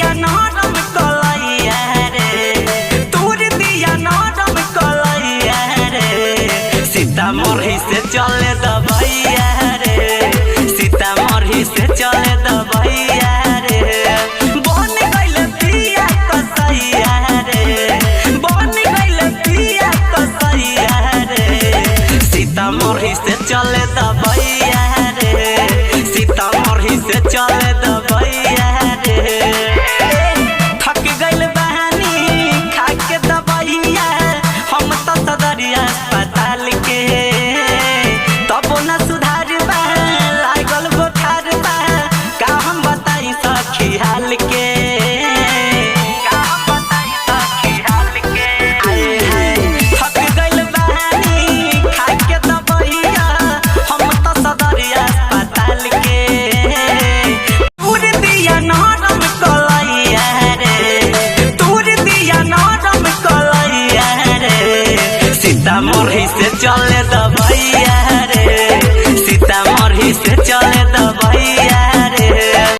दिया नरम कलैया रे, तूर दिया नरम कलैया रे। सीतामढ़ी से चले दबैया रे, सीतामढ़ी से चले दबैया रे। बन गइल पिया कसैया रे, बन गइल पिया कसैया रे। सीतामढ़ी से चले दबैया रे, सीतामढ़ी से चले दबैया रे। थक गइल बहानी खा के दबैया, हम तो सदरिया अस्पताल के। तबो न सुधार बा, लागल बुखार बा, का हम बताई सखी हाल के, का हम बताई सखी हाल के। आए हाय थक गइल बहानी खा के दबैया, हम तो सदरिया अस्पताल के। तूर दिया नरम कलैया रे, तूर दिया नरम कलैया रे। सीतामढ़ी से चले दबैया रे,